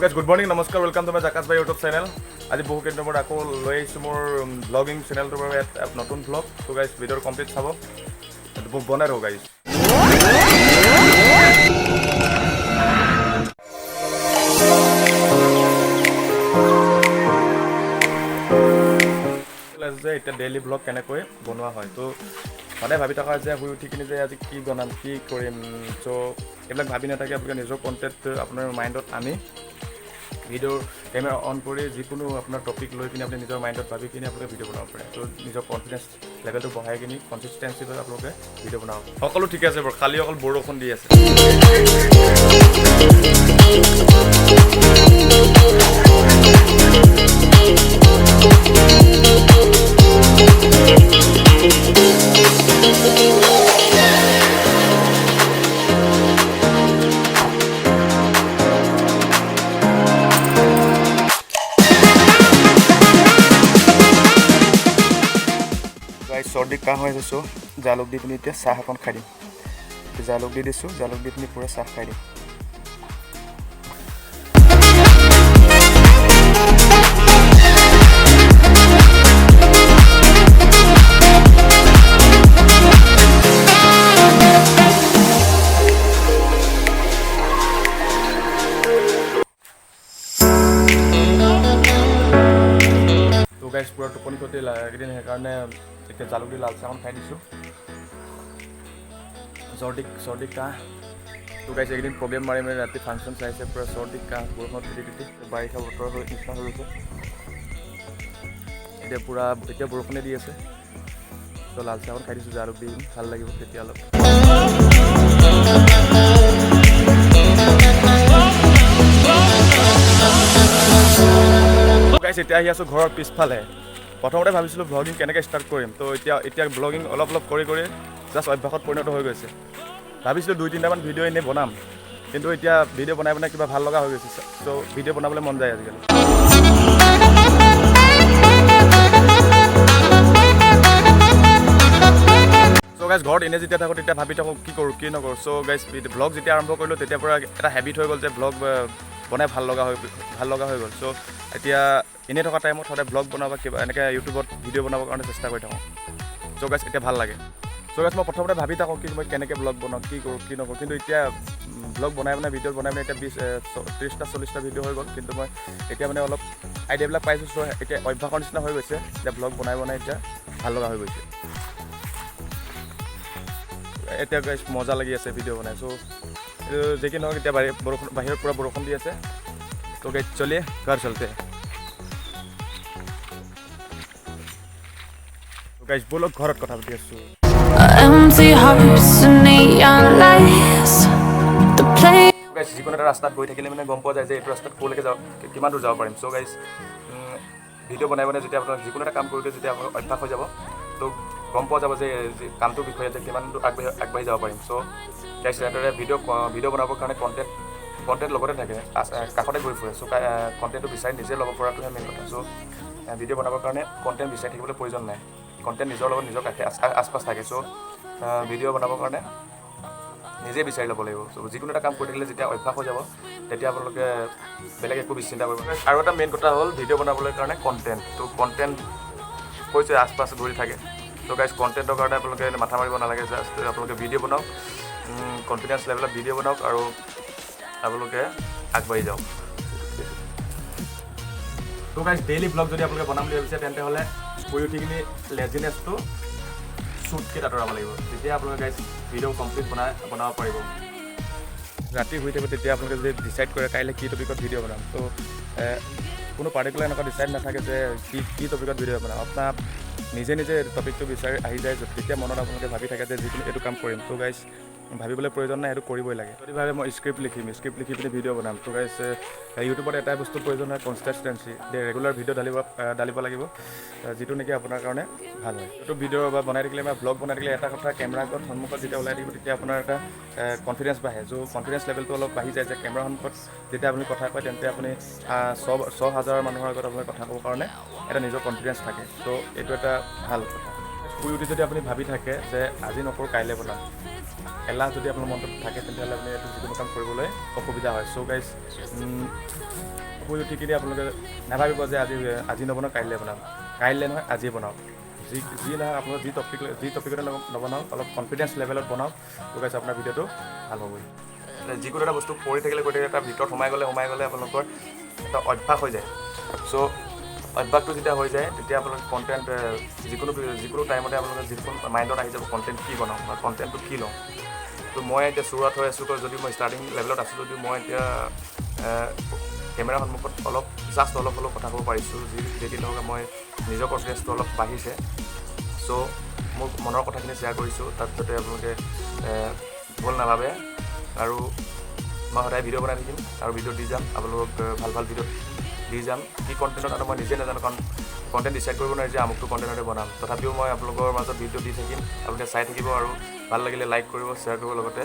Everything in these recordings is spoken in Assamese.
guys, good morning, namaskar, welcome to my Jakash Bhai YouTube channel. আজি বহু কেইদিনৰ পৰা আকৌ লৈ আহিছোঁ মোৰ ব্লগিং চেনেলটোৰ বাবে এটা নতুন ব্লগ। তো গাইজ ভিডিঅ'ৰ কমপ্লিট চাব, বনাই থাকোঁ গাইজ। যে এতিয়া ডেইলি ব্লগ কেনেকৈ বনোৱা হয়, তো সদায় ভাবি থকা যে শুই উঠি কিনে যে আজি কি বনাম কি কৰিম, চ' এইবিলাক ভাবি নাথাকে আপোনালোকে নিজৰ কণ্টেণ্ট আপোনাৰ মাইণ্ডত আনি ভিডিঅ'ৰ কেমেৰা অন কৰি যিকোনো আপোনাৰ টপিক লৈ কিনে আপুনি নিজৰ মাইণ্ডত ভাবি কিনে আপোনালোকে ভিডিঅ' বনাব পাৰে। তো নিজৰ কনফিডেঞ্চ লেভেলটো বঢ়াই কিনি কনচিষ্টেঞ্চি লৈ আপোনালোকে ভিডিঅ' বনাব। সকলো ঠিকে আছে বাৰু, খালি অকল বৰষুণ দি আছে। চৰ্দি কাহ হৈ আছে, চ' জালুক দি পিনি এতিয়া চাহ এখন খাই দিম। জালুক দি দিছোঁ, জালুক দি পিনি পূৰা চাহ খাই দিম। তো গাইজ পূৰা টোপনি ক্ষতি এইকেইদিন, সেইকাৰণে এতিয়া জালুক দি লাল চাহখন খাই দিছোঁ। চৰ্দি কাহ। তো গাইজ এইকেইদিন প্ৰগ্ৰেম মাৰি মাৰি ৰাতি ফাংচন চাইছে, পূৰা চৰ্দি কাহ বৰষুণত তিতি বাৰিষা বতৰ হৈ নিচিনা হৈ গৈছে। এতিয়া বৰষুণে দি আছে, তো লাল চাহখন খাই দিছোঁ, জালুক দি ভাল লাগিব তেতিয়া অলপ। গাইজ এতিয়া আহি আছোঁ ঘৰৰ পিছফালে। প্ৰথমতে ভাবিছিলোঁ ব্লগিং কেনেকৈ ষ্টাৰ্ট কৰিম, তো এতিয়া ব্লগিং অলপ কৰি জাষ্ট অভ্যাসত পৰিণত হৈ গৈছে। ভাবিছিলোঁ 2-3টামান ভিডিঅ' এনেই বনাম, কিন্তু এতিয়া ভিডিঅ' বনাই কিবা ভাল লগা হৈ গৈছে, চ' ভিডিঅ' বনাবলৈ মন যায় আজিকালি। চ' গাইজ ঘৰত এনেই যেতিয়া থাকোঁ তেতিয়া ভাবি থাকোঁ কি কৰোঁ কি নকৰোঁ। চ' গাইজ ব্লগ যেতিয়া আৰম্ভ কৰিলোঁ তেতিয়াৰ পৰা এটা হেবিট হৈ গ'ল যে ব্লগ বনাই ভাল লগা হৈ গ'ল। চ' এতিয়া এনেই থকা টাইমত সদায় ব্লগ বনাব কিবা এনেকৈ ইউটিউবত ভিডিঅ' বনাবৰ কাৰণে চেষ্টা কৰি থাকোঁ। চ' গাইজ এতিয়া ভাল লাগে। চ' গাইজ মই প্ৰথমতে ভাবি থাকোঁ কি মই কেনেকৈ ব্লগ বনাওঁ, কি কৰোঁ কি নকৰোঁ, কিন্তু এতিয়া ব্লগ বনাই ভিডিঅ' বনাই এতিয়া 30-40টা ভিডিঅ' হৈ গ'ল। কিন্তু মই এতিয়া অলপ আইডিয়াবিলাক পাইছোঁ, চ' এতিয়া অভ্যাসৰ নিচিনা হৈ গৈছে যে ব্লগ বনাই এতিয়া ভাল লগা হৈ গৈছে। এতিয়া গাইজ মজা লাগি আছে ভিডিঅ' বনাই। চ' যি কি নহওক এতিয়া বাহিৰত পূৰা বৰষুণ দি আছে। তো গাইজ চলিয়ে ঘৰ চলতে গাইজ বলক ঘৰত কথা পাতি আছোঁ। গাইজ যিকোনো এটা ৰাস্তাত গৈ থাকিলে গম পোৱা যায় যে এইটো ৰাস্তাত ক'লৈকে কিমান দূৰ যাব পাৰিম। চ' গাইজ ভিডিঅ' বনাই যেতিয়া আপোনাৰ যিকোনো এটা কাম কৰোঁতে যেতিয়া আপোনাৰ অভ্যাস হৈ যাব, তো গম পোৱা যাব যে কামটোৰ বিষয়ে যে কিমান দূৰ আগবাঢ়ি যাব পাৰিম। চ' গাইজ এনেদৰে ভিডিঅ' বনাবৰ কাৰণে কণ্টেণ্ট লগতে থাকে, কাষতে ঘূৰি ফুৰে। চ' কণ্টেণ্টটো বিচাৰি নিজে ল'ব পৰাটোহে মেইন কথা। চ' ভিডিঅ' বনাবৰ কাৰণে কণ্টেণ্ট বিচাৰি থাকিবলৈ প্ৰয়োজন নাই, কণ্টেণ্ট নিজৰ লগত নিজৰ আশপাছ থাকে। চ' ভিডিঅ' বনাবৰ কাৰণে নিজে বিচাৰি ল'ব লাগিব। চ' যিকোনো এটা কাম কৰি থাকিলে যেতিয়া অভ্যাস হৈ যাব তেতিয়া আপোনালোকে বেলেগ একো চিন্তা কৰিব। আৰু এটা মেইন কথা হ'ল ভিডিঅ' বনাবলৈ কাৰণে কণ্টেণ্ট। তো কণ্টেণ্ট কৈছে আশপাছ ঘূৰি থাকে। ত' গাইজ কণ্টেণ্টৰ কাৰণে আপোনালোকে মাথা মাৰিব নালাগে, জাষ্ট আপোনালোকে ভিডিঅ' বনাওক, কনফিডেঞ্চ লেভেলত ভিডিঅ' বনাওক আৰু আপোনালোকে আগবাঢ়ি যাওক। তো গাইজ ডেইলি ব্লগ যদি আপোনালোকে বনাম বুলি ভাবিছে তেন্তে হ'লে শুই উঠি কিনি লেজিনেছটো চুটকৈ আঁতৰাব লাগিব, তেতিয়া আপোনালোকে গাইজ ভিডিঅ' কমপ্লিট বনাব পাৰিব। ৰাতি শুই থাকিব তেতিয়া আপোনালোকে যদি ডিচাইড কৰে কাইলৈ কি টপিকত ভিডিঅ' বনাম, তো কোনো পাৰ্টিকুলাৰ এনেকুৱা ডিচাইড নাথাকে যে কি টপিকত ভিডিঅ' বনাম। আপোনাৰ নিজে টপিকটো বিচাৰি আহি যায়, তেতিয়া মনত আপোনালোকে ভাবি থাকে যে যিকোনো এইটো কাম কৰিম। তো গাইজ ভাবিবলৈ প্ৰয়োজন নাই, সেইটো কৰিবই লাগে। যদি ভাবে মই স্ক্ৰিপ্ট লিখি পিনি ভিডিঅ' বনাম, তো গাইজ ইউটিউবত এটাই বস্তু প্ৰয়োজন হয়, কনচিষ্টেঞ্চি। ৰেগুলাৰ ভিডিঅ' ডালিব লাগিব, যিটো নেকি আপোনাৰ কাৰণে ভাল হয়। ইউটিউব ভিডিঅ' বা বনাই থাকিলে বা ব্লগ বনাই থাকিলে এটা কথা, কেমেৰা আগত সন্মুখত যেতিয়া ওলাই থাকিব তেতিয়া আপোনাৰ এটা কনফিডেঞ্চ বাঢ়ে। চ' কনফিডেঞ্চ লেভেলটো অলপ বাঢ়ি যায় যে কেমেৰা সন্মুখত যেতিয়া আপুনি কথা কয় তেন্তে আপুনি 100,000 মানুহৰ আগত আপুনি কথা ক'বৰ কাৰণে এটা নিজৰ কনফিডেঞ্চ থাকে। চ' এইটো এটা ভাল কথা। শুই উঠি যদি আপুনি ভাবি থাকে যে আজি নকৰোঁ কাইলৈ বনাম, এলাহ যদি আপোনাৰ মনটোত থাকে তেতিয়াহ'লে আপুনি এইটো যিকোনো কাম কৰিবলৈ অসুবিধা হয়। চ' গাইজ শুই উঠি কিনে আপোনালোকে নাভাবিব যে আজি নবনাওঁ কাইলৈ বনাম, কাইলৈ নহয় আজিয়ে বনাওক। যি নহয় আপোনাৰ যি টপিকতে নবনাওক অলপ কনফিডেঞ্চ লেভেলত বনাওক। ত' গাইজ আপোনাৰ ভিডিঅ'টো ভাল হ'বই। যিকোনো এটা বস্তু কৰি থাকিলে তাৰ ভিতৰত সোমাই গ'লে আপোনালোকৰ এটা অভ্যাস হৈ যায়। চ' অভ্যাসটো যেতিয়া হৈ যায় তেতিয়া আপোনালোকে কণ্টেণ্ট যিকোনো টাইমতে আপোনালোকে যিকোনো মাইণ্ডত আহি যাব কণ্টেণ্ট কি বনাওঁ বা কণ্টেণ্টটো কি লওঁ। তো মই এতিয়া চুৰুৱাত হৈ আছোঁ যদি মই ষ্টাৰ্টিং লেভেলত আছোঁ যদিও মই এতিয়া কেমেৰাৰ সন্মুখত অলপ হ'লেও কথা ক'ব পাৰিছোঁ। যি নহওক মই নিজৰ কনফিডেঞ্চটো অলপ বাঢ়িছে। চ' মোৰ মনৰ কথাখিনি শ্বেয়াৰ কৰিছোঁ, তাত যাতে আপোনালোকে ভুল নাভাবে। আৰু মই সদায় ভিডিঅ' বনাই থাকিম আৰু ভিডিঅ' দি যাম আপোনালোকক ভাল ভিডিঅ' দি যাম। কি কণ্টেণ্টত আৰু মই নিজে নাজানো, কাৰণ কণ্টেণ্ট ডিচাইড কৰিব নোৱাৰি যে আমুকটো কণ্টেণ্টতে বনাম। তথাপিও মই আপোনালোকৰ মাজত ভিডিঅ' দি থাকিম, আপোনালোকে চাই থাকিব আৰু ভাল লাগিলে লাইক কৰিব, শ্বেয়াৰ কৰিব, লগতে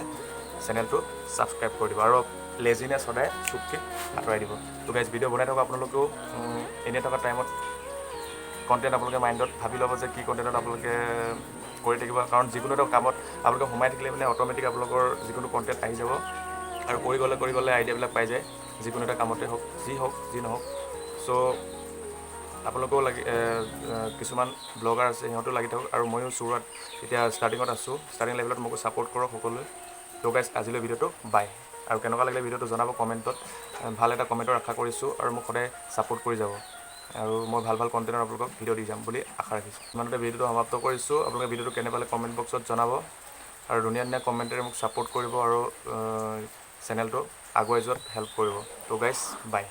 চেনেলটো ছাবস্ক্ৰাইব কৰি দিব আৰু লেজিনেছ সদায় চুপকে আঁতৰাই দিব। তো গাইজ ভিডিঅ' বনাই থকা আপোনালোকেও এনেই থকা টাইমত কণ্টেণ্ট আপোনালোকে মাইণ্ডত ভাবি ল'ব যে কি কণ্টেণ্টত আপোনালোকে কৰি থাকিব, কাৰণ যিকোনো এটা কামত আপোনালোকে সোমাই থাকিলে অট'মেটিক আপোনালোকৰ যিকোনো কণ্টেণ্ট আহি যাব আৰু কৰি গ'লে আইডিয়াবিলাক পাই যায় যিকোনো এটা কামতে হওক যি নহওক। চ' আপোনালোকেও কিছুমান ব্লগাৰ আছে সিহঁতেও লাগি থাকক আৰু ময়ো চুৰুৱাত এতিয়া ষ্টাৰ্টিঙত আছোঁ, ষ্টাৰ্টিং লেভেলত মোকো ছাপোৰ্ট কৰক সকলোৱে। ত' গাইজ আজিলৈ ভিডিঅ'টো বাই। আৰু কেনেকুৱা লাগিলে ভিডিঅ'টো জনাব কমেণ্টত, ভাল এটা কমেণ্টৰ আশা কৰিছোঁ আৰু মোক সদায় ছাপোৰ্ট কৰি যাব আৰু মই ভাল কণ্টেণ্টৰ আপোনালোকক ভিডিঅ' দি যাম বুলি আশা ৰাখিছোঁ। ইমানতে ভিডিঅ'টো সমাপ্ত কৰিছোঁ। আপোনালোকে ভিডিঅ'টো কেনে পালে কমেণ্ট বক্সত জনাব আৰু ধুনীয়া কমেণ্টেৰে মোক ছাপোৰ্ট কৰিব আৰু চেনেলটো আগুৱাই যোৱাত হেল্প কৰিব। ত' গাইজ বাই।